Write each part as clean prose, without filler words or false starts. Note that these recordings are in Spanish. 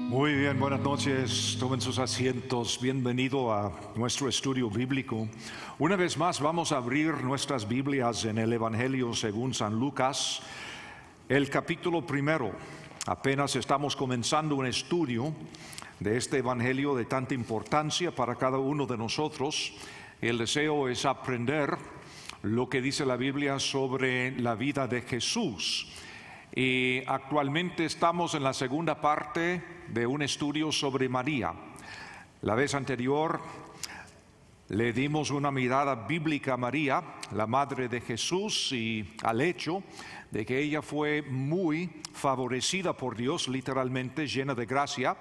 Muy bien, buenas noches, tomen sus asientos, bienvenido a nuestro estudio bíblico. Una vez más vamos a abrir nuestras Biblias en el Evangelio según San Lucas, el capítulo 1. Apenas estamos comenzando un estudio de este Evangelio de tanta importancia para cada uno de nosotros. El deseo es aprender lo que dice la Biblia sobre la vida de Jesús. Y actualmente estamos en la segunda parte de un estudio sobre María. La vez anterior le dimos una mirada bíblica a María, la madre de Jesús, y al hecho de que ella fue muy favorecida por Dios, literalmente llena de gracia,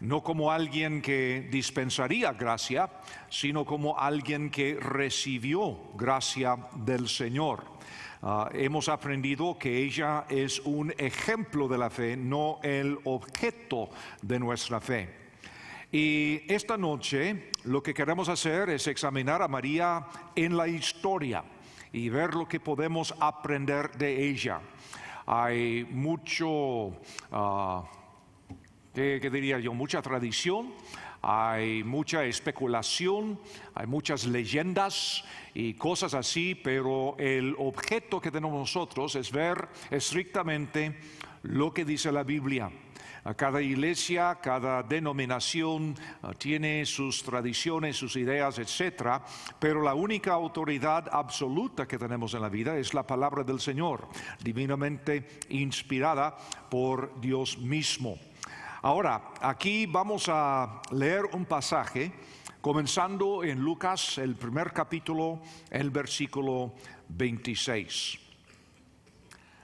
no como alguien que dispensaría gracia, sino como alguien que recibió gracia del Señor. Hemos aprendido que ella es un ejemplo de la fe, no el objeto de nuestra fe. Y esta noche lo que queremos hacer es examinar a María en la historia y ver lo que podemos aprender de ella. Hay mucho, ¿qué diría yo? Mucha tradición. Hay mucha especulación, hay muchas leyendas y cosas así, pero el objeto que tenemos nosotros es ver estrictamente lo que dice la Biblia. Cada iglesia, cada denominación tiene sus tradiciones, sus ideas, etcétera, pero la única autoridad absoluta que tenemos en la vida es la palabra del Señor, divinamente inspirada por Dios mismo. Ahora, aquí vamos a leer un pasaje, comenzando en Lucas, el primer capítulo, el versículo 26.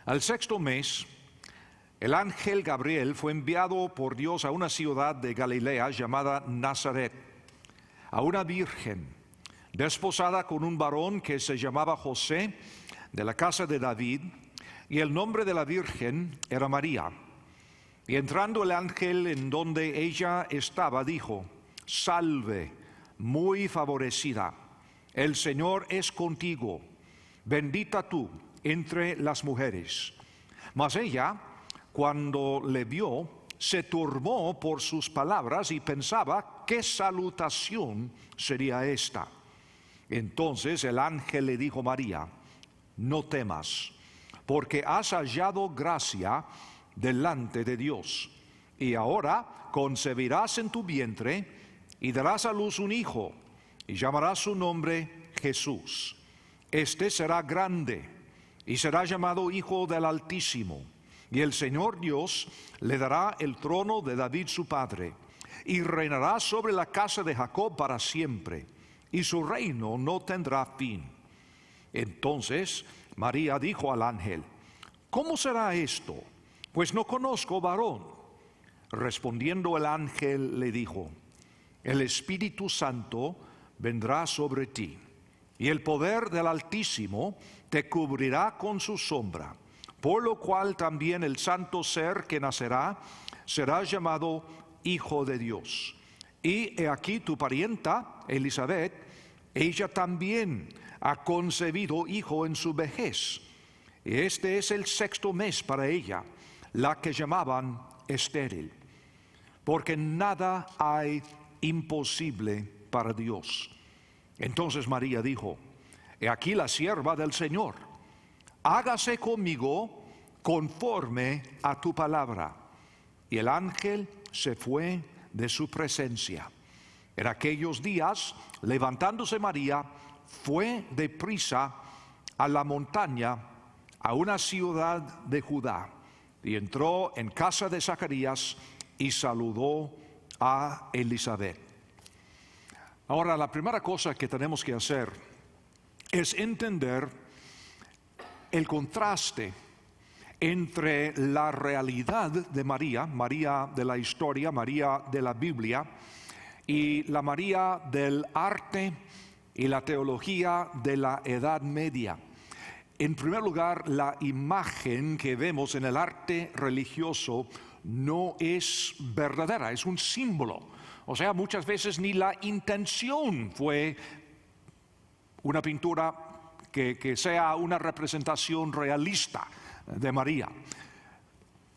Al sexto mes, el ángel Gabriel fue enviado por Dios a una ciudad de Galilea llamada Nazaret, a una virgen, desposada con un varón que se llamaba José, de la casa de David, y el nombre de la virgen era María. Y entrando el ángel en donde ella estaba, dijo: Salve, muy favorecida, el Señor es contigo, bendita tú entre las mujeres. Mas ella, cuando le vio, se turbó por sus palabras y pensaba qué salutación sería esta. Entonces el ángel le dijo a María: No temas, porque has hallado gracia delante de Dios, y ahora concebirás en tu vientre y darás a luz un hijo, y llamarás su nombre Jesús. Este será grande y será llamado Hijo del Altísimo, y el Señor Dios le dará el trono de David su padre, y reinará sobre la casa de Jacob para siempre, y su reino no tendrá fin. Entonces María dijo al ángel: ¿Cómo será esto? Pues no conozco varón. Respondiendo el ángel le dijo: El Espíritu Santo vendrá sobre ti, y el poder del Altísimo te cubrirá con su sombra, por lo cual también el santo ser que nacerá será llamado Hijo de Dios. Y he aquí tu parienta Elisabet, ella también ha concebido hijo en su vejez, y este es el sexto mes para ella, la que llamaban estéril, porque nada hay imposible para Dios. Entonces María dijo: He aquí la sierva del Señor, hágase conmigo conforme a tu palabra. Y el ángel se fue de su presencia. En aquellos días, levantándose María, fue deprisa a la montaña, a una ciudad de Judá, y entró en casa de Zacarías y saludó a Elisabet. Ahora, la primera cosa que tenemos que hacer es entender el contraste entre la realidad de María, María de la historia, María de la Biblia, y la María del arte y la teología de la Edad Media. En primer lugar, la imagen que vemos en el arte religioso no es verdadera, es un símbolo. O sea, muchas veces ni la intención fue una pintura que sea una representación realista de María.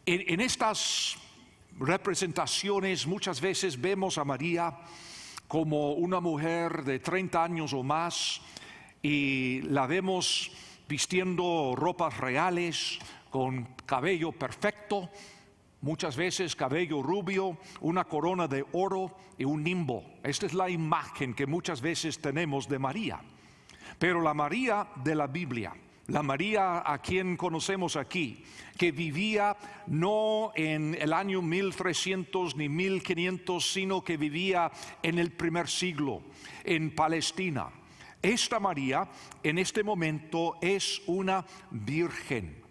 En estas representaciones muchas veces vemos a María como una mujer de 30 años o más y la vemos vistiendo ropas reales, con cabello perfecto, muchas veces cabello rubio, una corona de oro y un nimbo. Esta es la imagen que muchas veces tenemos de María. Pero la María de la Biblia, la María a quien conocemos aquí, que vivía no en el año 1300 ni 1500, sino que vivía en el primer siglo, en Palestina. Esta María en este momento es una virgen.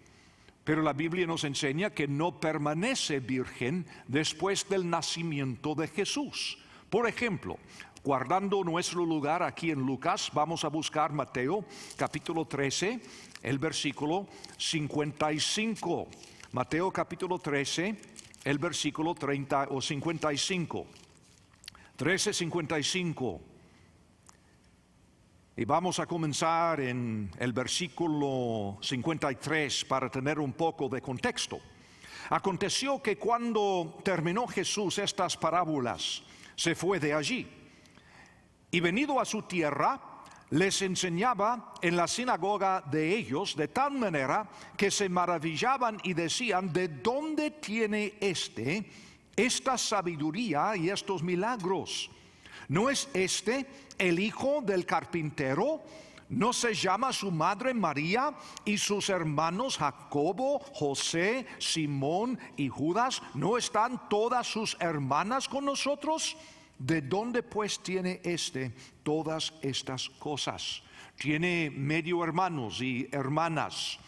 Pero la Biblia nos enseña que no permanece virgen después del nacimiento de Jesús. Por ejemplo, guardando nuestro lugar aquí en Lucas, vamos a buscar Mateo capítulo 13, el versículo 55. Mateo capítulo 13, el versículo 30 o 55. 13:55. Y vamos a comenzar en el versículo 53 para tener un poco de contexto. Aconteció que cuando terminó Jesús estas parábolas, se fue de allí. Y venido a su tierra, les enseñaba en la sinagoga de ellos, de tal manera que se maravillaban y decían: ¿de dónde tiene esta sabiduría y estos milagros? ¿No es este el hijo del carpintero? ¿No se llama su madre María y sus hermanos Jacobo, José, Simón y Judas? ¿No están todas sus hermanas con nosotros? ¿De dónde pues tiene todas estas cosas? Tiene medio hermanos y hermanas.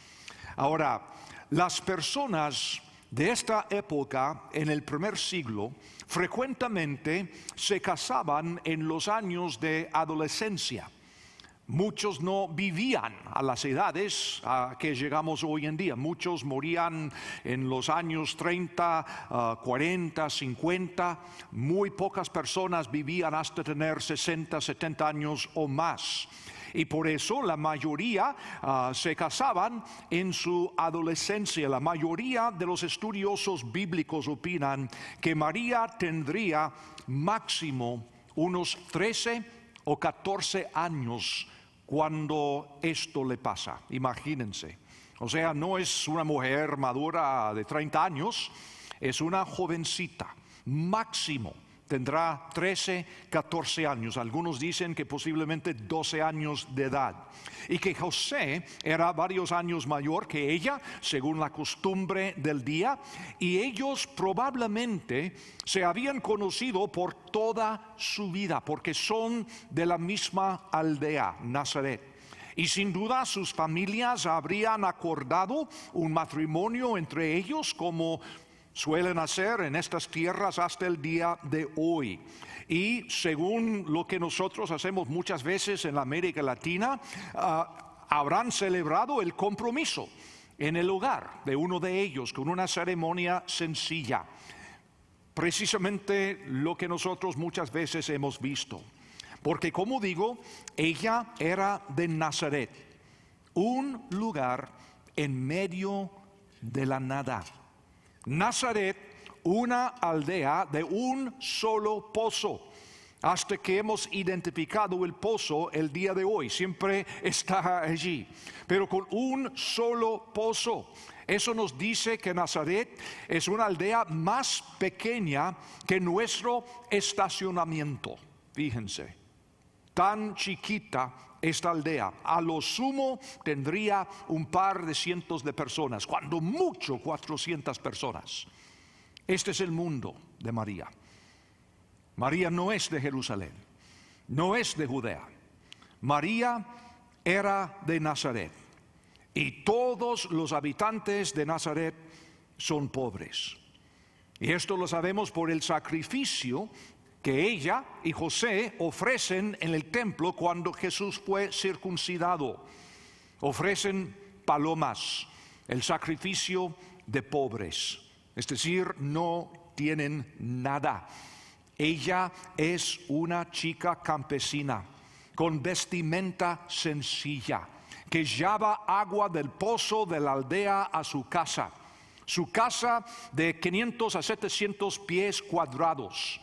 Ahora, las personas de esta época, en el primer siglo, frecuentemente se casaban en los años de adolescencia. Muchos no vivían a las edades a que llegamos hoy en día. Muchos morían en los años 30, 40, 50. Muy pocas personas vivían hasta tener 60, 70 años o más. Y por eso la mayoría se casaban en su adolescencia. La mayoría de los estudiosos bíblicos opinan que María tendría máximo unos 13 o 14 años cuando esto le pasa. Imagínense. O sea, no es una mujer madura de 30 años, es una jovencita. Máximo tendrá 13, 14 años. Algunos dicen que posiblemente 12 años de edad. Y que José era varios años mayor que ella, según la costumbre del día. Y ellos probablemente se habían conocido por toda su vida, porque son de la misma aldea, Nazaret. Y sin duda sus familias habrían acordado un matrimonio entre ellos, como suelen hacer en estas tierras hasta el día de hoy. Y según lo que nosotros hacemos muchas veces en la América Latina, habrán celebrado el compromiso en el hogar de uno de ellos con una ceremonia sencilla. Precisamente lo que nosotros muchas veces hemos visto. Porque como digo, ella era de Nazaret, un lugar en medio de la nada. Nazaret, una aldea de un solo pozo, hasta que hemos identificado el pozo el día de hoy, siempre está allí, pero con un solo pozo. Eso nos dice que Nazaret es una aldea más pequeña que nuestro estacionamiento. Fíjense, tan chiquita esta aldea, a lo sumo tendría un par de cientos de personas, cuando mucho 400 personas. Este es el mundo de María. María no es de Jerusalén, no es de Judea. María era de Nazaret y todos los habitantes de Nazaret son pobres. Y esto lo sabemos por el sacrificio que ella y José ofrecen en el templo cuando Jesús fue circuncidado. Ofrecen palomas, el sacrificio de pobres, es decir, no tienen nada. Ella es una chica campesina con vestimenta sencilla que lleva agua del pozo de la aldea a su casa. Su casa de 500 a 700 pies cuadrados.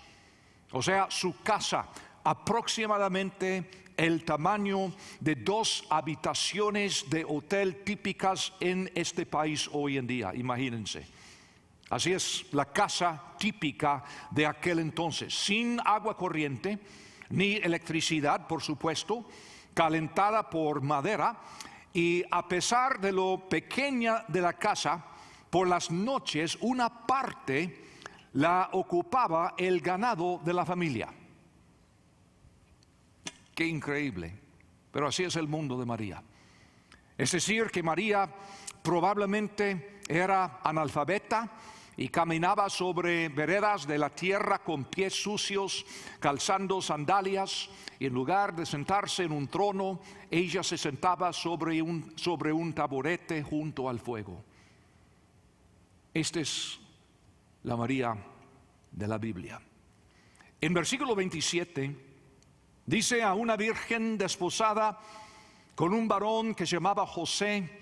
O sea, su casa aproximadamente el tamaño de 2 habitaciones de hotel típicas en este país hoy en día, imagínense. Así es la casa típica de aquel entonces, sin agua corriente, ni electricidad, por supuesto, calentada por madera, y a pesar de lo pequeña de la casa, por las noches una parte la ocupaba el ganado de la familia. Qué increíble, pero así es el mundo de María. Es decir, que María probablemente era analfabeta y caminaba sobre veredas de la tierra con pies sucios, calzando sandalias, y en lugar de sentarse en un trono, ella se sentaba sobre un taburete junto al fuego. Esta es la María de la Biblia. En versículo 27 dice: a una virgen desposada con un varón que se llamaba José,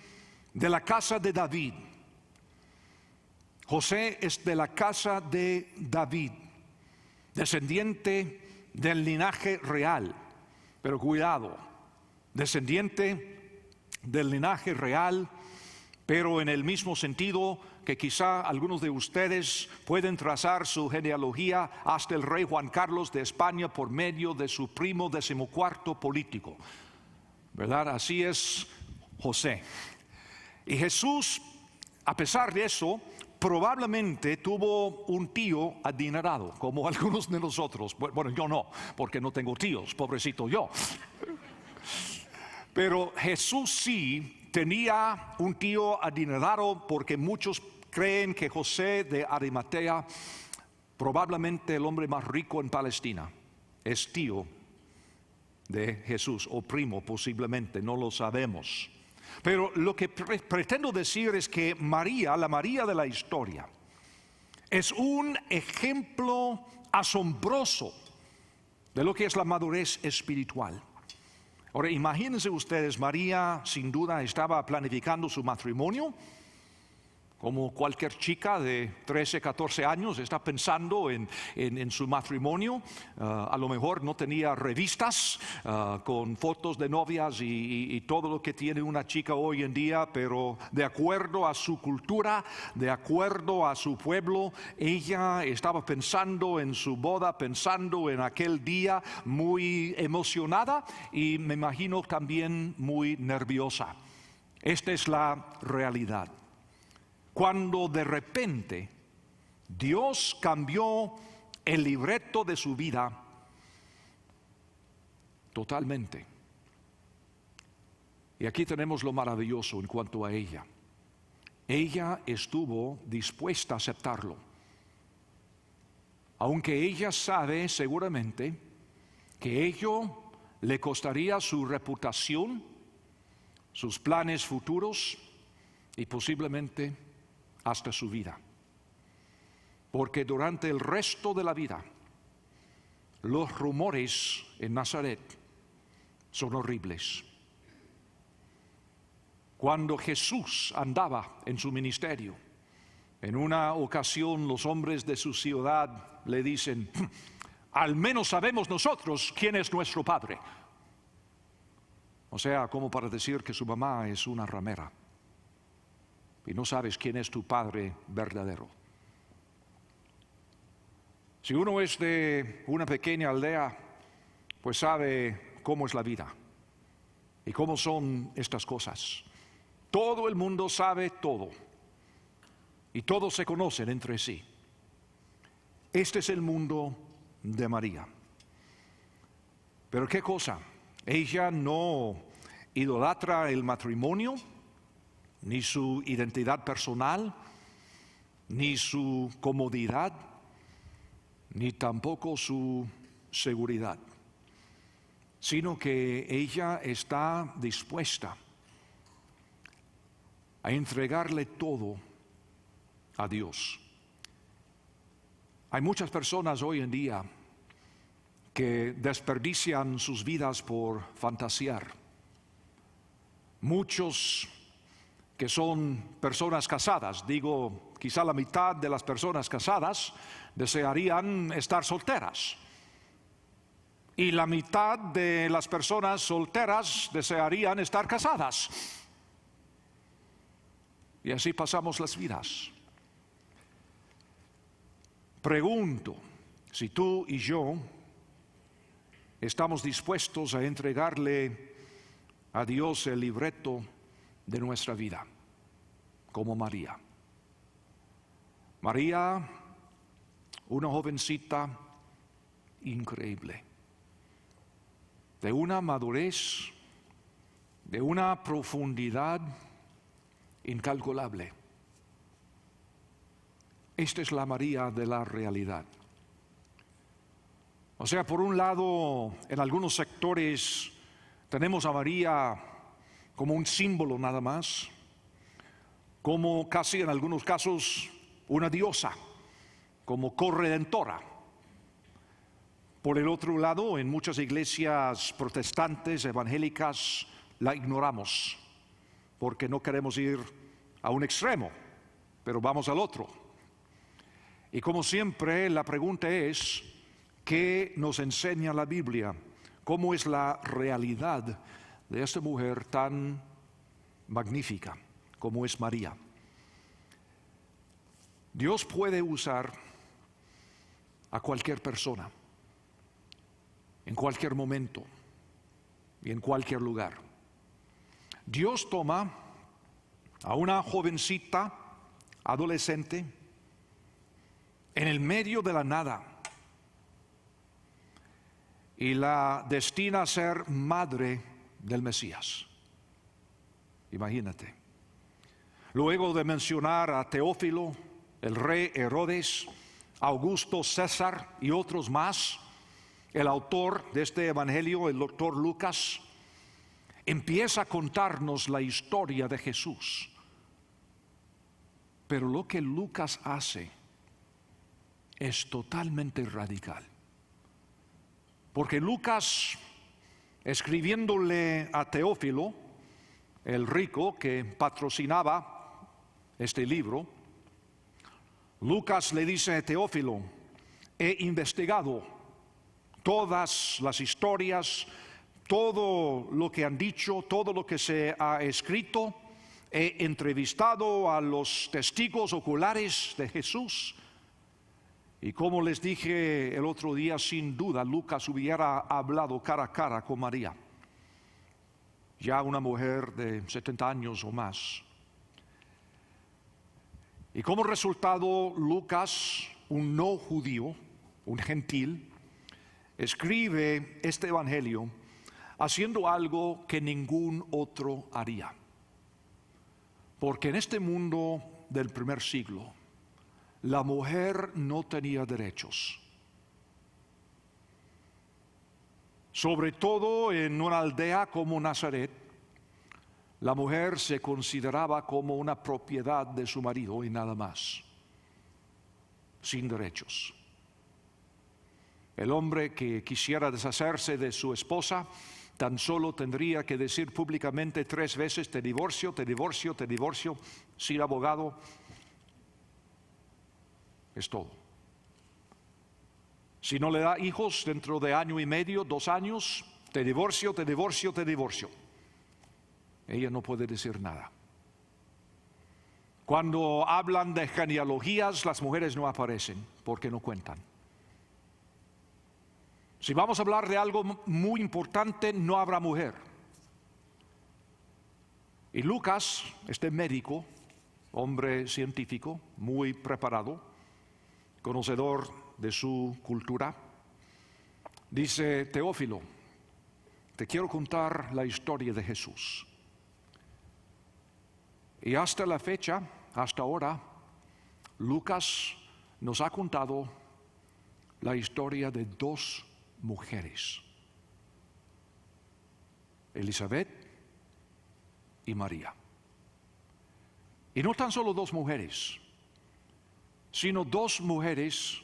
de la casa de David. José es de la casa de David, descendiente del linaje real. Pero cuidado, descendiente del linaje real, pero en el mismo sentido que quizá algunos de ustedes pueden trazar su genealogía hasta el rey Juan Carlos de España por medio de su primo 14º político, ¿verdad? Así es José. Y Jesús, a pesar de eso, probablemente tuvo un tío adinerado, como algunos de nosotros. Bueno, yo no, porque no tengo tíos, pobrecito yo. Pero Jesús sí tenía un tío adinerado, porque muchos creen que José de Arimatea, probablemente el hombre más rico en Palestina, es tío de Jesús, o primo posiblemente, no lo sabemos. Pero lo que pretendo decir es que María, la María de la historia, es un ejemplo asombroso de lo que es la madurez espiritual. Ahora, imagínense ustedes, María sin duda estaba planificando su matrimonio, como cualquier chica de 13, 14 años está pensando en su matrimonio. A lo mejor no tenía revistas con fotos de novias y todo lo que tiene una chica hoy en día, pero de acuerdo a su cultura, de acuerdo a su pueblo, ella estaba pensando en su boda, pensando en aquel día, muy emocionada y me imagino también muy nerviosa. Esta es la realidad. Cuando de repente Dios cambió el libreto de su vida totalmente. Y aquí tenemos lo maravilloso en cuanto a ella. Ella estuvo dispuesta a aceptarlo. Aunque ella sabe seguramente que ello le costaría su reputación, sus planes futuros y posiblemente hasta su vida. Porque durante el resto de la vida, los rumores en Nazaret son horribles. Cuando Jesús andaba en su ministerio, en una ocasión los hombres de su ciudad le dicen: al menos sabemos nosotros quién es nuestro padre. O sea, como para decir que su mamá es una ramera y no sabes quién es tu padre verdadero. Si uno es de una pequeña aldea, pues sabe cómo es la vida y cómo son estas cosas. Todo el mundo sabe todo y todos se conocen entre sí. Este es el mundo de María. Pero ¿qué cosa? Ella no idolatra el matrimonio, ni su identidad personal, ni su comodidad, ni tampoco su seguridad, sino que ella está dispuesta a entregarle todo a Dios. Hay muchas personas hoy en día que desperdician sus vidas por fantasear. Muchos que son personas casadas, digo quizá la mitad de las personas casadas desearían estar solteras. Y la mitad de las personas solteras desearían estar casadas. Y así pasamos las vidas. Pregunto si tú y yo estamos dispuestos a entregarle a Dios el libreto de nuestra vida, como María. María, una jovencita increíble, de una madurez, de una profundidad incalculable. Esta es la María de la realidad. O sea, por un lado, en algunos sectores tenemos a María como un símbolo nada más, como casi en algunos casos una diosa, como corredentora. Por el otro lado, en muchas iglesias protestantes, evangélicas, la ignoramos, porque no queremos ir a un extremo, pero vamos al otro. Y como siempre, la pregunta es, ¿qué nos enseña la Biblia? ¿Cómo es la realidad de esta mujer tan magnífica como es María? Dios puede usar a cualquier persona, en cualquier momento y en cualquier lugar. Dios toma a una jovencita, adolescente, en el medio de la nada y la destina a ser madre del Mesías. Imagínate. Luego de mencionar a Teófilo, el rey Herodes, Augusto César y otros más, el autor de este evangelio, el doctor Lucas, empieza a contarnos la historia de Jesús. Pero lo que Lucas hace es totalmente radical. Porque Lucas, escribiéndole a Teófilo, el rico que patrocinaba este libro, Lucas le dice a Teófilo: he investigado todas las historias, todo lo que han dicho, todo lo que se ha escrito. He entrevistado a los testigos oculares de Jesús. Y como les dije el otro día, sin duda Lucas hubiera hablado cara a cara con María, ya una mujer de 70 años o más. Y como resultado, Lucas, un no judío, un gentil, escribe este evangelio haciendo algo que ningún otro haría. Porque en este mundo del primer siglo, la mujer no tenía derechos. Sobre todo en una aldea como Nazaret, la mujer se consideraba como una propiedad de su marido y nada más, sin derechos. El hombre que quisiera deshacerse de su esposa tan solo tendría que decir públicamente 3 veces: te divorcio, te divorcio, te divorcio, sin abogado. Es todo. Si no le da hijos dentro de 1 año y medio, 2 años, te divorcio, te divorcio, te divorcio. Ella no puede decir nada. Cuando hablan de genealogías, las mujeres no aparecen porque no cuentan. Si vamos a hablar de algo muy importante, no habrá mujer. Y Lucas, este médico, hombre científico, muy preparado, conocedor de su cultura, dice: Teófilo, te quiero contar la historia de Jesús. Y hasta la fecha, hasta ahora, Lucas nos ha contado la historia de 2 mujeres, Elizabeth y María. Y no tan solo 2 mujeres, sino 2 mujeres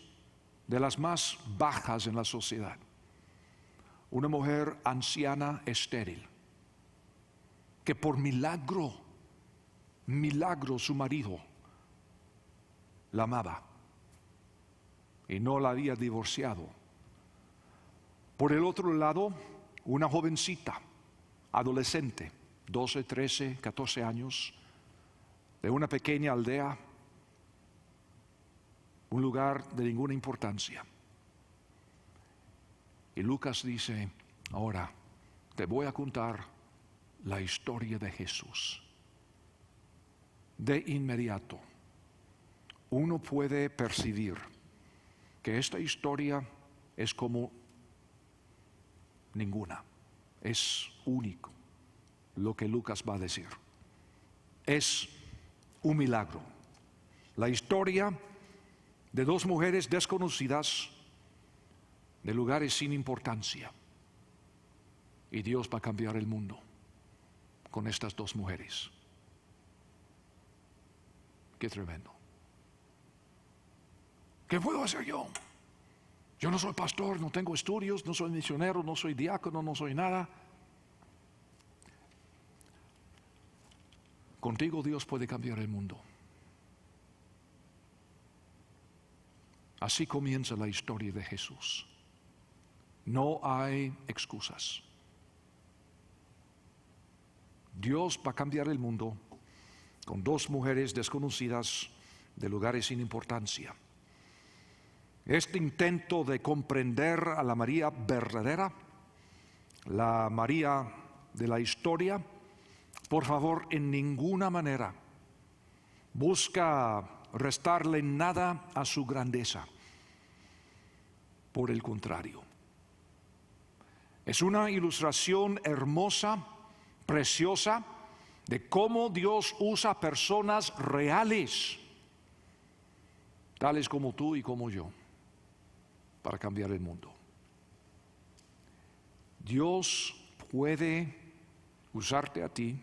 de las más bajas en la sociedad. Una mujer anciana estéril, que por milagro su marido la amaba y no la había divorciado. Por el otro lado, una jovencita, adolescente, 12, 13, 14 años, de una pequeña aldea, un lugar de ninguna importancia. Y Lucas dice, ahora te voy a contar la historia de Jesús. De inmediato, uno puede percibir que esta historia es como ninguna. Es único lo que Lucas va a decir. Es un milagro. La historia de dos mujeres desconocidas de lugares sin importancia. Y Dios va a cambiar el mundo con estas dos mujeres. Qué tremendo. ¿Qué puedo hacer yo? Yo no soy pastor, no tengo estudios, no soy misionero, no soy diácono, no soy nada. Contigo Dios puede cambiar el mundo. Así comienza la historia de Jesús. No hay excusas. Dios va a cambiar el mundo con dos mujeres desconocidas de lugares sin importancia. Este intento de comprender a la María verdadera, la María de la historia, por favor, en ninguna manera busca restarle nada a su grandeza. Por el contrario, es una ilustración hermosa, preciosa, de cómo Dios usa personas reales, tales como tú y como yo, para cambiar el mundo. Dios puede usarte a ti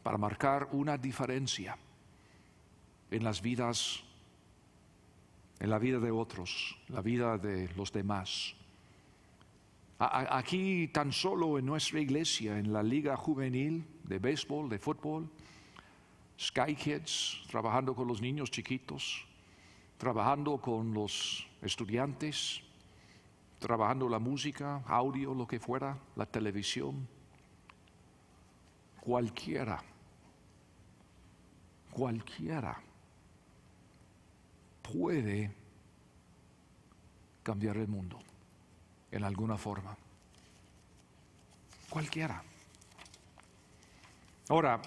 para marcar una diferencia en las vidas, en la vida de otros, la vida de los demás. Aquí tan solo en nuestra iglesia, en la liga juvenil de béisbol, de fútbol, Sky Kids, trabajando con los niños chiquitos, trabajando con los estudiantes, trabajando la música, audio, lo que fuera, la televisión. Cualquiera puede cambiar el mundo en alguna forma. Cualquiera. Ahora,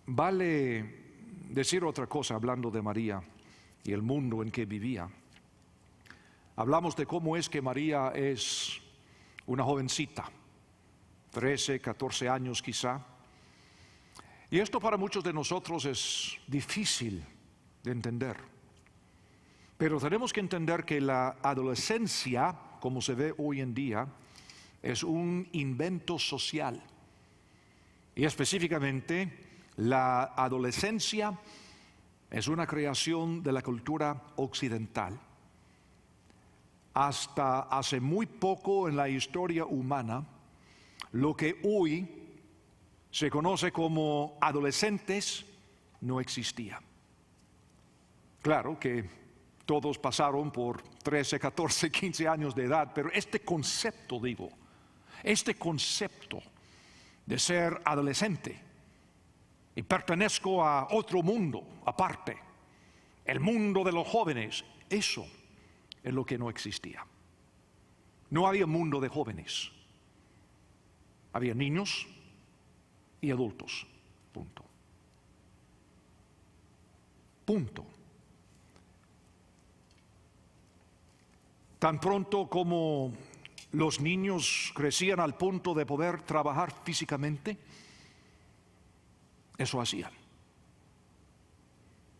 vale decir otra cosa hablando de María y el mundo en que vivía. Hablamos de cómo es que María es una jovencita, 13, 14 años quizá. Y esto para muchos de nosotros es difícil de entender. Pero tenemos que entender que la adolescencia, como se ve hoy en día, es un invento social. Y específicamente, la adolescencia es una creación de la cultura occidental. Hasta hace muy poco en la historia humana, lo que hoy se conoce como adolescentes no existía. Claro que todos pasaron por 13, 14, 15 años de edad, pero este concepto de ser adolescente y pertenezco a otro mundo aparte, el mundo de los jóvenes, eso es lo que no existía. No había mundo de jóvenes, había niños y adultos, punto. Tan pronto como los niños crecían al punto de poder trabajar físicamente, eso hacían.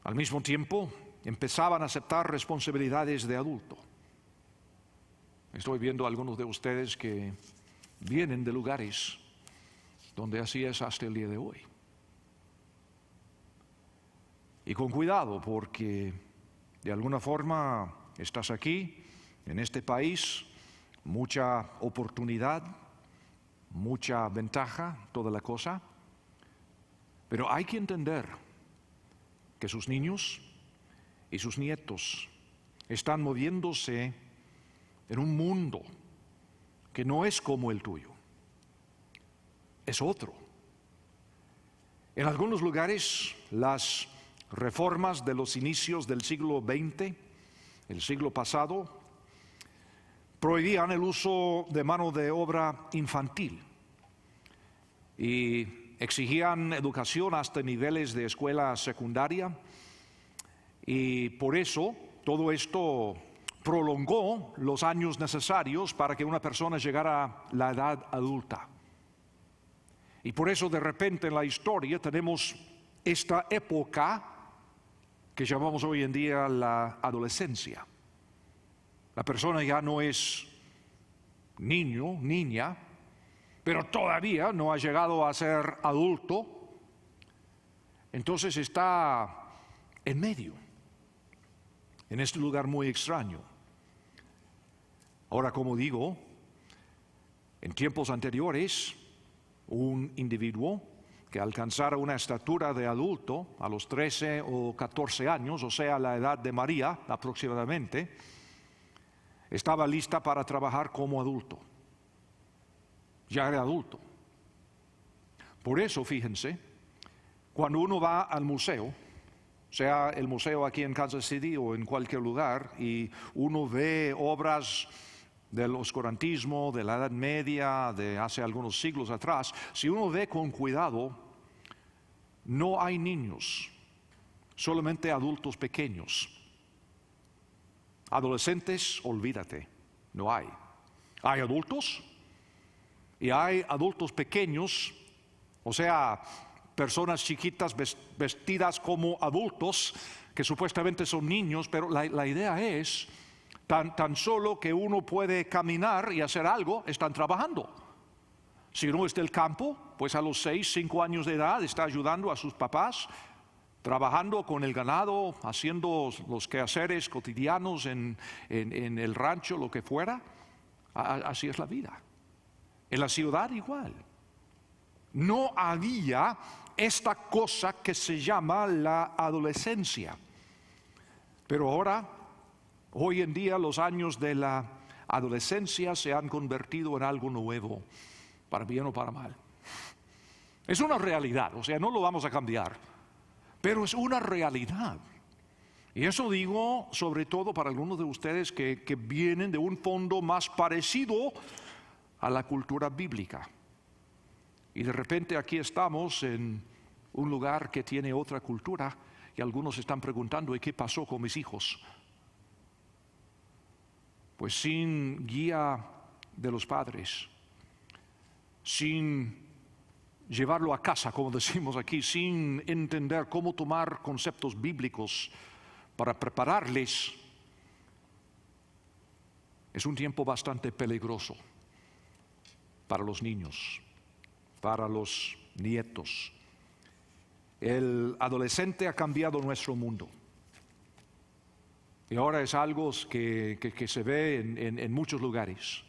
Al mismo tiempo, empezaban a aceptar responsabilidades de adulto. Estoy viendo a algunos de ustedes que vienen de lugares donde así es hasta el día de hoy. Y con cuidado, porque de alguna forma estás aquí, en este país, mucha oportunidad, mucha ventaja, toda la cosa. Pero hay que entender que sus niños y sus nietos están moviéndose en un mundo que no es como el tuyo, es otro. En algunos lugares las reformas de los inicios del siglo XX, el siglo pasado, prohibían el uso de mano de obra infantil y exigían educación hasta niveles de escuela secundaria, y por eso todo esto prolongó los años necesarios para que una persona llegara a la edad adulta. Y por eso de repente en la historia tenemos esta época que llamamos hoy en día la adolescencia. La persona ya no es niño, niña, pero todavía no ha llegado a ser adulto, entonces está en medio, en este lugar muy extraño. Ahora, como digo, en tiempos anteriores, un individuo que alcanzara una estatura de adulto a los 13 o 14 años, o sea, la edad de María aproximadamente, estaba lista para trabajar como adulto. Ya era adulto. Por eso, fíjense, cuando uno va al museo, sea el museo aquí en Kansas City o en cualquier lugar, y uno ve obras del oscurantismo, de la Edad Media, de hace algunos siglos atrás, si uno ve con cuidado, no hay niños, solamente adultos pequeños. Adolescentes, olvídate, no hay. Hay adultos y hay adultos pequeños, o sea, personas chiquitas vestidas como adultos, que supuestamente son niños, pero la idea es, tan solo que uno puede caminar y hacer algo, están trabajando. Si uno es del campo, pues a los 6, 5 años de edad está ayudando a sus papás, trabajando con el ganado, haciendo los quehaceres cotidianos en el rancho, lo que fuera. Así es la vida. En la ciudad igual. No había esta cosa que se llama la adolescencia. Pero ahora, hoy en día, los años de la adolescencia se han convertido en algo nuevo, para bien o para mal. Es una realidad, o sea, no lo vamos a cambiar, pero es una realidad. Y eso digo sobre todo para algunos de ustedes que vienen de un fondo más parecido a la cultura bíblica. Y de repente aquí estamos en un lugar que tiene otra cultura y algunos están preguntando, ¿y qué pasó con mis hijos? Pues sin guía de los padres, sin llevarlo a casa, como decimos aquí, sin entender cómo tomar conceptos bíblicos para prepararles, es un tiempo bastante peligroso para los niños, para los nietos. El adolescente ha cambiado nuestro mundo. Y ahora es algo que se ve en muchos lugares.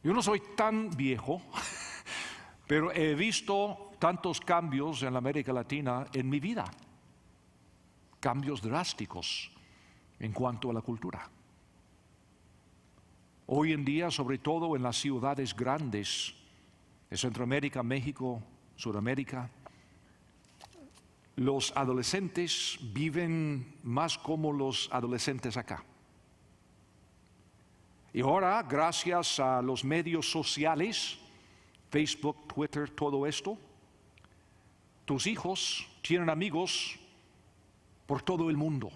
Yo no soy tan viejo, pero he visto tantos cambios en la América Latina en mi vida. Cambios drásticos en cuanto a la cultura. Hoy en día, sobre todo en las ciudades grandes de Centroamérica, México, Sudamérica, los adolescentes viven más como los adolescentes acá. Y ahora, gracias a los medios sociales, Facebook, Twitter, todo esto, tus hijos tienen amigos por todo el mundo.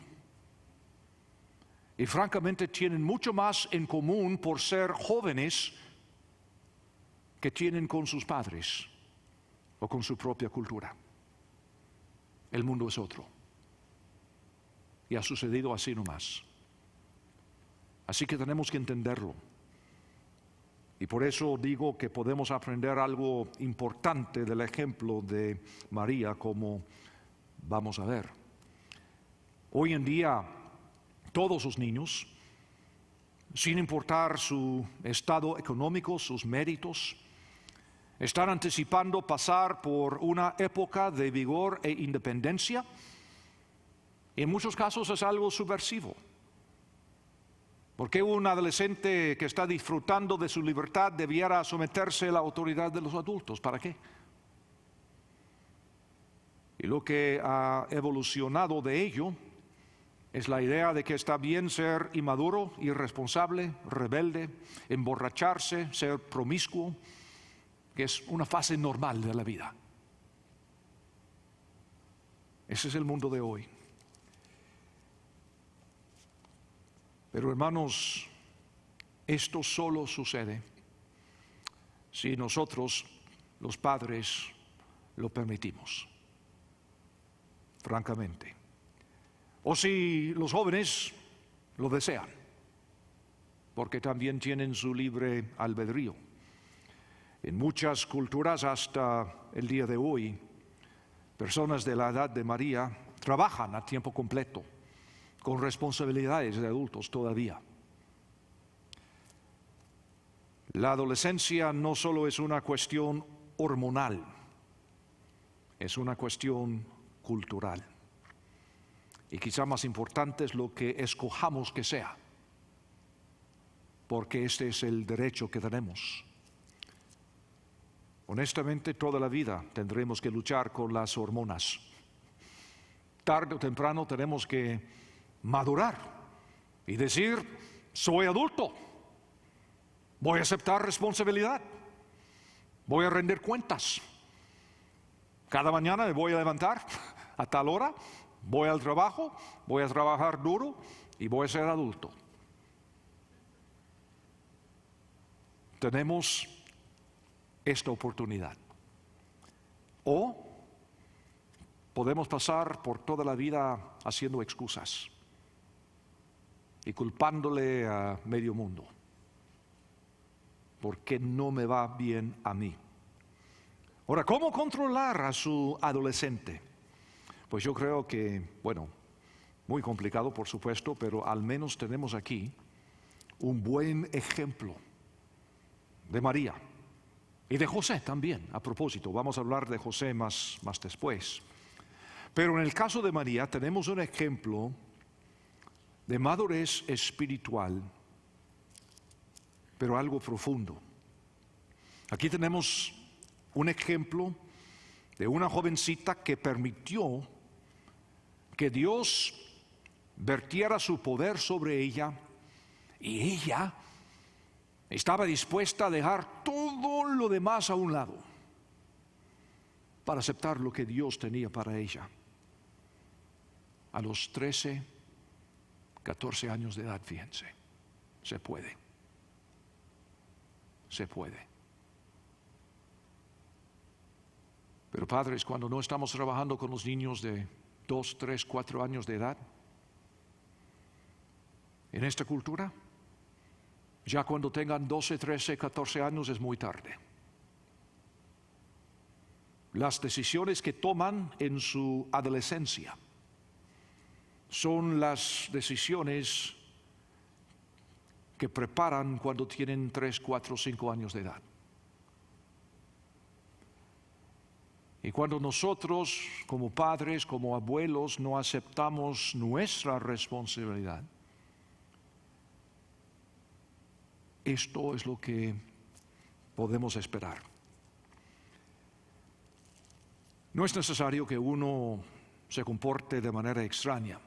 Y francamente tienen mucho más en común por ser jóvenes que tienen con sus padres o con su propia cultura. El mundo es otro. Y ha sucedido así nomás. Así que tenemos que entenderlo. Y por eso digo que podemos aprender algo importante del ejemplo de María, como vamos a ver. Hoy en día, todos los niños, sin importar su estado económico, sus méritos, están anticipando pasar por una época de vigor e independencia. En muchos casos es algo subversivo. ¿Por qué un adolescente que está disfrutando de su libertad debiera someterse a la autoridad de los adultos? ¿Para qué? Y lo que ha evolucionado de ello es la idea de que está bien ser inmaduro, irresponsable, rebelde, emborracharse, ser promiscuo, que es una fase normal de la vida. Ese es el mundo de hoy. Pero hermanos, esto solo sucede si nosotros, los padres, lo permitimos, francamente. O si los jóvenes lo desean, porque también tienen su libre albedrío. En muchas culturas hasta el día de hoy, personas de la edad de María trabajan a tiempo completo, con responsabilidades de adultos todavía. La adolescencia no solo es una cuestión hormonal, es una cuestión cultural. Y quizá más importante es lo que escojamos que sea, porque este es el derecho que tenemos. Honestamente, toda la vida tendremos que luchar con las hormonas. Tarde o temprano tenemos que madurar y decir, soy adulto, voy a aceptar responsabilidad, voy a rendir cuentas. Cada mañana me voy a levantar a tal hora, voy al trabajo, voy a trabajar duro y voy a ser adulto. Tenemos esta oportunidad. O podemos pasar por toda la vida haciendo excusas y culpándole a medio mundo, porque no me va bien a mí. Ahora, ¿cómo controlar a su adolescente? Pues yo creo que, muy complicado por supuesto, pero al menos tenemos aquí un buen ejemplo de María y de José también. A propósito, vamos a hablar de José más después. Pero en el caso de María tenemos un ejemplo de madurez espiritual, pero algo profundo. Aquí tenemos un ejemplo de una jovencita que permitió que Dios vertiera su poder sobre ella y ella estaba dispuesta a dejar todo lo demás a un lado para aceptar lo que Dios tenía para ella. A los 14 años de edad, fíjense, se puede. Pero padres, cuando no estamos trabajando con los niños de 2, 3, 4 años de edad, en esta cultura, ya cuando tengan 12, 13, 14 años es muy tarde. Las decisiones que toman en su adolescencia son las decisiones que preparan cuando tienen 3, 4, 5 años de edad. Y cuando nosotros, como padres, como abuelos, no aceptamos nuestra responsabilidad, esto es lo que podemos esperar. No es necesario que uno se comporte de manera extraña.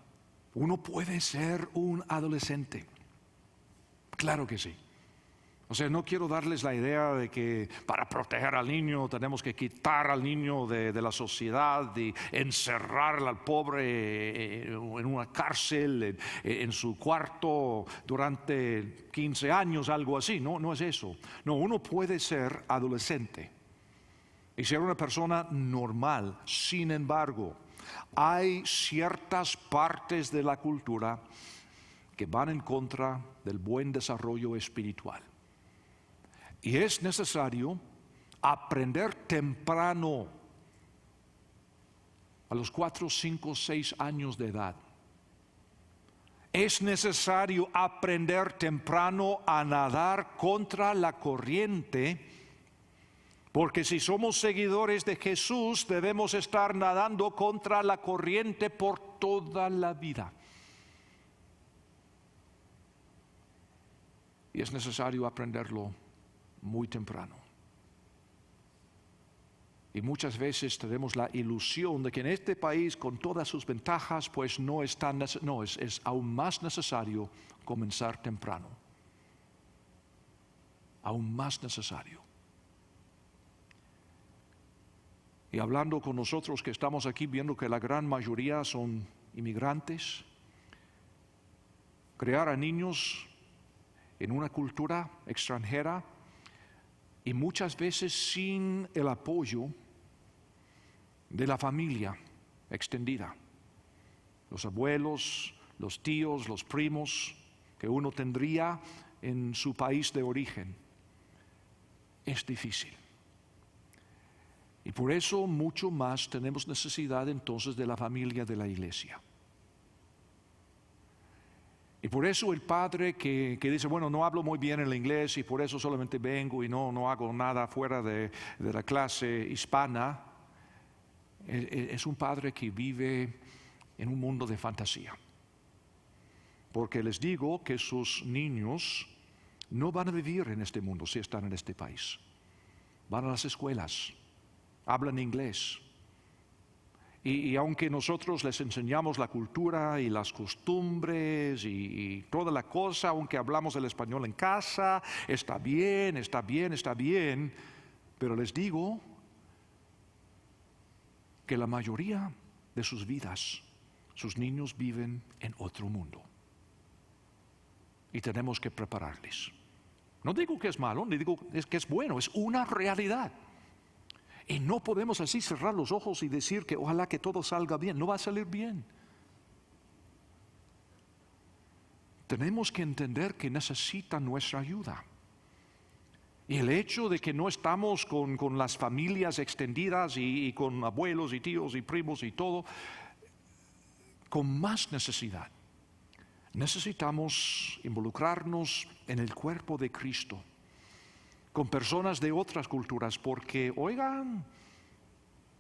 Uno puede ser un adolescente. Claro que sí. O sea, no quiero darles la idea de que para proteger al niño tenemos que quitar al niño de la sociedad y encerrar al pobre en una cárcel, en su cuarto durante 15 años, algo así. No es eso. No, uno puede ser adolescente y ser una persona normal. Sin embargo, hay ciertas partes de la cultura que van en contra del buen desarrollo espiritual. Y es necesario aprender temprano, a los 4, 5, 6 años de edad. Es necesario aprender temprano a nadar contra la corriente Porque si somos seguidores de Jesús, debemos estar nadando contra la corriente por toda la vida. Y es necesario aprenderlo muy temprano. Y muchas veces tenemos la ilusión de que en este país, con todas sus ventajas, pues no es tan necesario. Es aún más necesario comenzar temprano. Aún más necesario. Y hablando con nosotros que estamos aquí, viendo que la gran mayoría son inmigrantes, crear a niños en una cultura extranjera y muchas veces sin el apoyo de la familia extendida, los abuelos, los tíos, los primos que uno tendría en su país de origen, es difícil. Y por eso mucho más tenemos necesidad entonces de la familia de la iglesia. Y por eso el padre que dice, bueno, no hablo muy bien el inglés y por eso solamente vengo y no hago nada fuera de la clase hispana, es un padre que vive en un mundo de fantasía. Porque les digo que sus niños no van a vivir en este mundo si están en este país. Van a las escuelas, hablan inglés. Y aunque nosotros les enseñamos la cultura y las costumbres y toda la cosa, aunque hablamos el español en casa, está bien, pero les digo que la mayoría de sus vidas, sus niños viven en otro mundo. Y tenemos que prepararles. No digo que es malo, ni digo que es bueno, es una realidad. Y no podemos así cerrar los ojos y decir que ojalá que todo salga bien. No va a salir bien. Tenemos que entender que necesitan nuestra ayuda. Y el hecho de que no estamos con las familias extendidas y con abuelos y tíos y primos y todo, con más necesidad. Necesitamos involucrarnos en el cuerpo de Cristo, con personas de otras culturas, porque, oigan,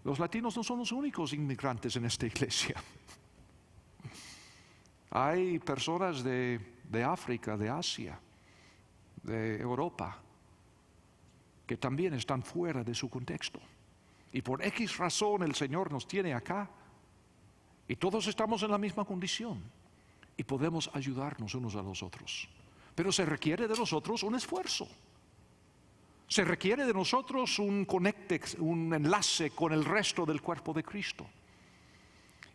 los latinos no son los únicos inmigrantes en esta iglesia. Hay personas de África, de Asia, de Europa, que también están fuera de su contexto. Y por X razón el Señor nos tiene acá, y todos estamos en la misma condición, y podemos ayudarnos unos a los otros. Pero se requiere de nosotros un esfuerzo. Se requiere de nosotros un enlace con el resto del cuerpo de Cristo.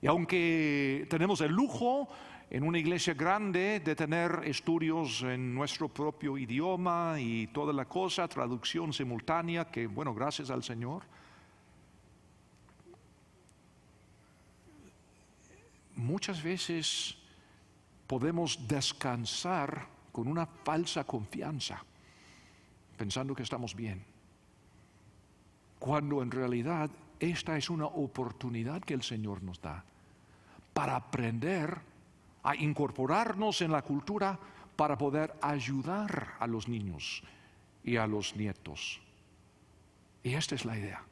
Y aunque tenemos el lujo en una iglesia grande de tener estudios en nuestro propio idioma y toda la cosa, traducción simultánea, que bueno, gracias al Señor, muchas veces podemos descansar con una falsa confianza, pensando que estamos bien, cuando en realidad esta es una oportunidad que el Señor nos da para aprender a incorporarnos en la cultura para poder ayudar a los niños y a los nietos. Y esta es la idea.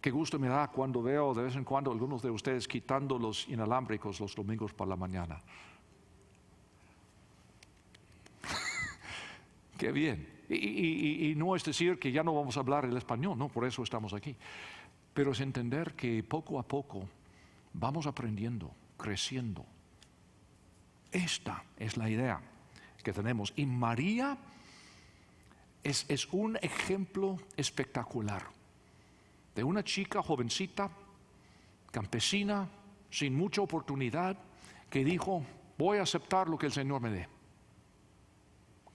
Qué gusto me da cuando veo de vez en cuando algunos de ustedes quitando los inalámbricos los domingos por la mañana. Qué bien. Y no es decir que ya no vamos a hablar el español, no, por eso estamos aquí. Pero es entender que poco a poco vamos aprendiendo, creciendo. Esta es la idea que tenemos. Y María es un ejemplo espectacular de una chica jovencita, campesina, sin mucha oportunidad, que dijo, voy a aceptar lo que el Señor me dé,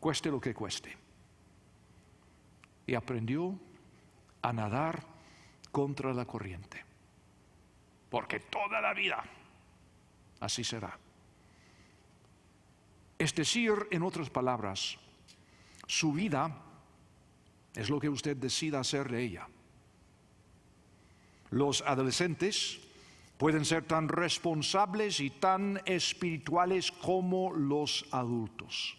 cueste lo que cueste. Y aprendió a nadar contra la corriente. Porque toda la vida así será. Es decir, en otras palabras, su vida es lo que usted decida hacer de ella. Los adolescentes pueden ser tan responsables y tan espirituales como los adultos.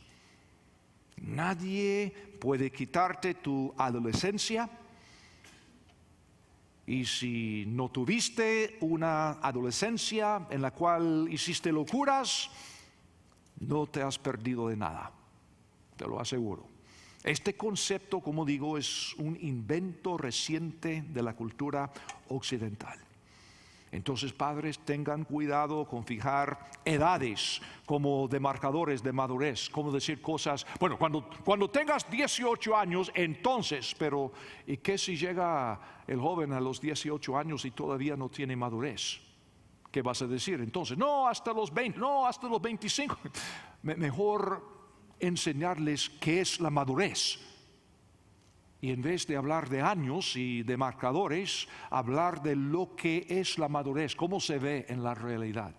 Nadie puede quitarte tu adolescencia. Y si no tuviste una adolescencia en la cual hiciste locuras, no te has perdido de nada, te lo aseguro. Este concepto, como digo, es un invento reciente de la cultura occidental. Entonces, padres, tengan cuidado con fijar edades como demarcadores de madurez, como decir cosas, bueno, cuando tengas 18 años, entonces, pero ¿y qué si llega el joven a los 18 años y todavía no tiene madurez? ¿Qué vas a decir entonces? No, hasta los 20, no, hasta los 25. Mejor enseñarles qué es la madurez. Y en vez de hablar de años y de marcadores, hablar de lo que es la madurez, cómo se ve en la realidad.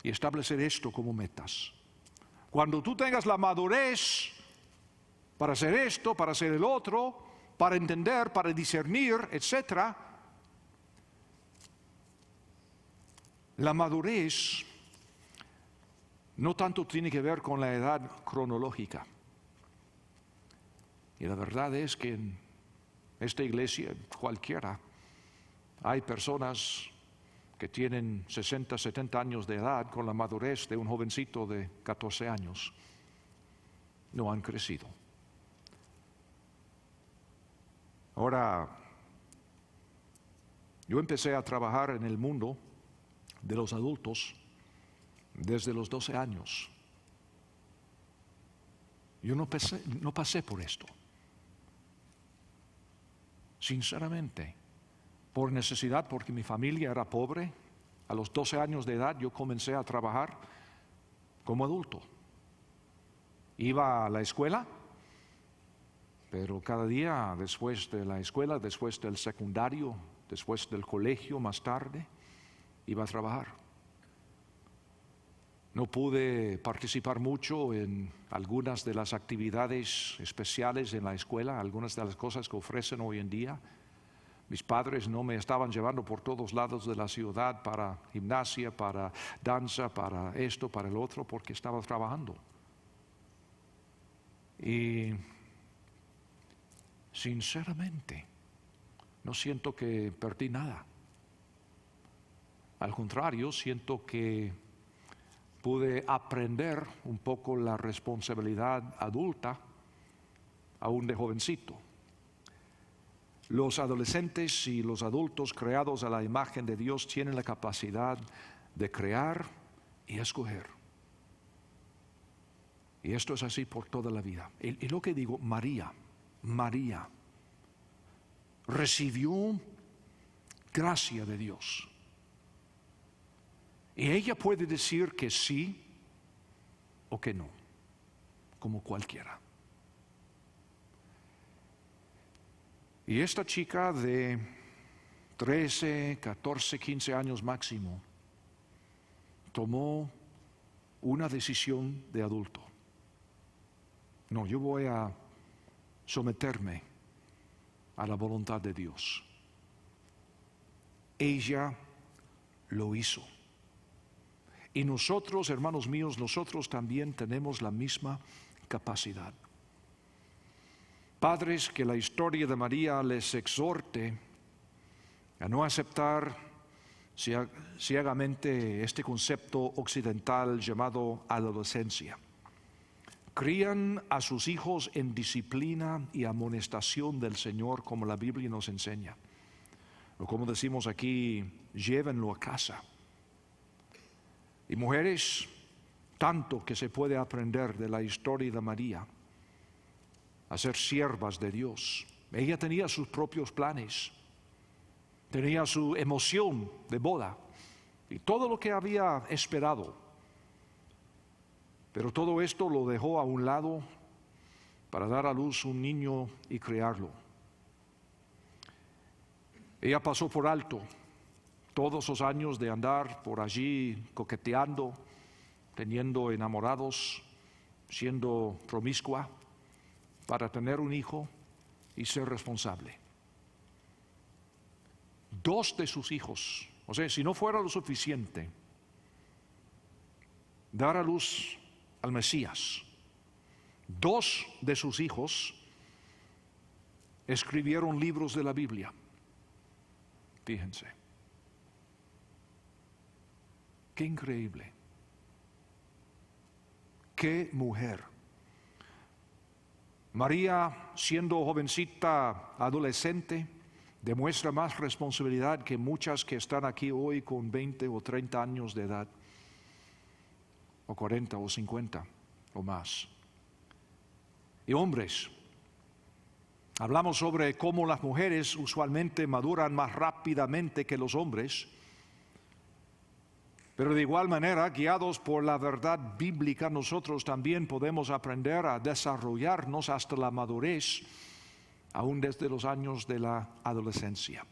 Y establecer esto como metas. Cuando tú tengas la madurez para hacer esto, para hacer el otro, para entender, para discernir, etc. La madurez no tanto tiene que ver con la edad cronológica. Y la verdad es que en esta iglesia, cualquiera, hay personas que tienen 60, 70 años de edad con la madurez de un jovencito de 14 años. No han crecido. Ahora, yo empecé a trabajar en el mundo de los adultos desde los 12 años. Yo no pasé por esto. Sinceramente, por necesidad, porque mi familia era pobre, a los 12 años de edad yo comencé a trabajar como adulto. Iba a la escuela, pero cada día después de la escuela, después del secundario, después del colegio más tarde, iba a trabajar. No pude participar mucho en algunas de las actividades especiales en la escuela, algunas de las cosas que ofrecen hoy en día. Mis padres no me estaban llevando por todos lados de la ciudad para gimnasia, para danza, para esto, para el otro, porque estaba trabajando. Y sinceramente, no siento que perdí nada. Al contrario, siento que pude aprender un poco la responsabilidad adulta, aún de jovencito. Los adolescentes y los adultos creados a la imagen de Dios tienen la capacidad de crear y escoger. Y esto es así por toda la vida. Y lo que digo, María recibió gracia de Dios. Y ella puede decir que sí o que no, como cualquiera. Y esta chica de 13, 14, 15 años máximo tomó una decisión de adulto. No, yo voy a someterme a la voluntad de Dios. Ella lo hizo. Y nosotros, hermanos míos, nosotros también tenemos la misma capacidad. Padres, que la historia de María les exhorte a no aceptar ciegamente este concepto occidental llamado adolescencia. Crían a sus hijos en disciplina y amonestación del Señor, como la Biblia nos enseña. O como decimos aquí, llévenlo a casa. Y mujeres, tanto que se puede aprender de la historia de María, a ser siervas de Dios. Ella tenía sus propios planes, tenía su emoción de boda y todo lo que había esperado. Pero todo esto lo dejó a un lado para dar a luz un niño y criarlo. Ella pasó por alto todos los años de andar por allí coqueteando, teniendo enamorados, siendo promiscua, para tener un hijo y ser responsable. 2 de sus hijos, o sea, si no fuera lo suficiente, dar a luz al Mesías, 2 de sus hijos escribieron libros de la Biblia. Fíjense. Qué increíble. Qué mujer. María, siendo jovencita, adolescente, demuestra más responsabilidad que muchas que están aquí hoy con 20 o 30 años de edad, o 40 o 50 o más. Y hombres, hablamos sobre cómo las mujeres usualmente maduran más rápidamente que los hombres, pero de igual manera, guiados por la verdad bíblica, nosotros también podemos aprender a desarrollarnos hasta la madurez, aún desde los años de la adolescencia.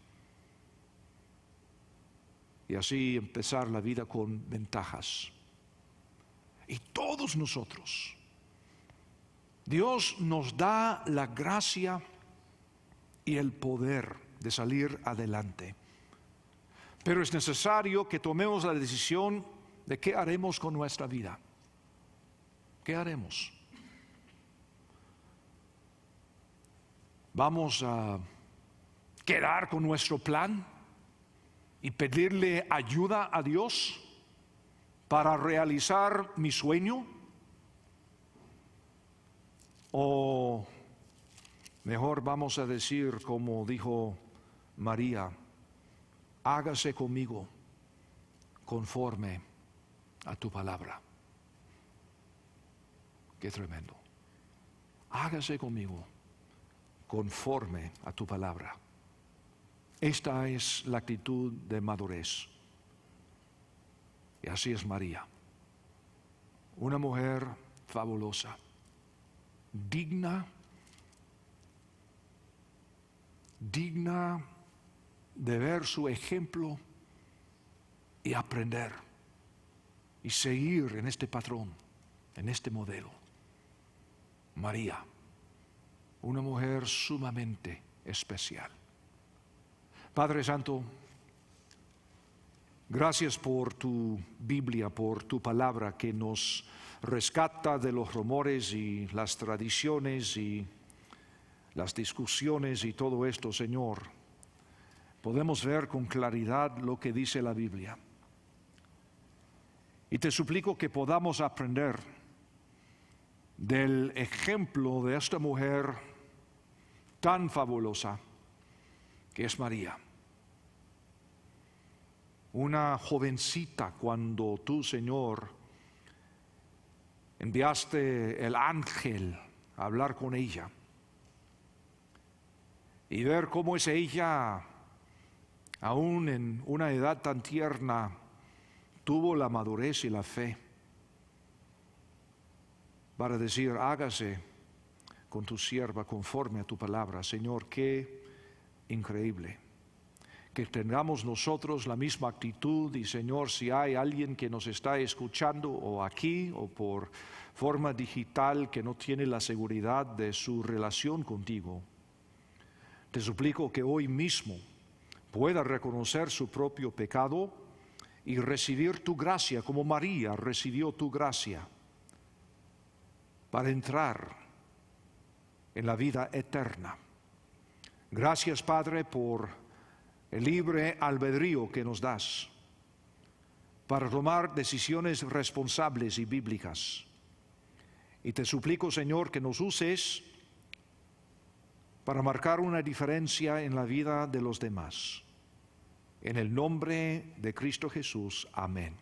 Y así empezar la vida con ventajas. Y todos nosotros, Dios nos da la gracia y el poder de salir adelante. Pero es necesario que tomemos la decisión de qué haremos con nuestra vida. ¿Qué haremos? ¿Vamos a quedar con nuestro plan y pedirle ayuda a Dios para realizar mi sueño? O mejor vamos a decir como dijo María: hágase conmigo conforme a tu palabra. Qué tremendo. Hágase conmigo conforme a tu palabra. Esta es la actitud de madurez. Y así es María. Una mujer fabulosa, digna de ver su ejemplo y aprender y seguir en este patrón, en este modelo. María, una mujer sumamente especial. Padre Santo, gracias por tu Biblia, por tu palabra que nos rescata de los rumores y las tradiciones y las discusiones y todo esto, Señor. Podemos ver con claridad lo que dice la Biblia. Y te suplico que podamos aprender del ejemplo de esta mujer tan fabulosa que es María. Una jovencita cuando tú, Señor, enviaste el ángel a hablar con ella y ver cómo es ella, aún en una edad tan tierna, tuvo la madurez y la fe para decir: hágase con tu sierva conforme a tu palabra. Señor, qué increíble que tengamos nosotros la misma actitud. Y Señor, si hay alguien que nos está escuchando o aquí o por forma digital que no tiene la seguridad de su relación contigo, te suplico que hoy mismo pueda reconocer su propio pecado y recibir tu gracia como María recibió tu gracia para entrar en la vida eterna. Gracias, Padre, por el libre albedrío que nos das para tomar decisiones responsables y bíblicas. Y te suplico, Señor, que nos uses para marcar una diferencia en la vida de los demás. En el nombre de Cristo Jesús. Amén.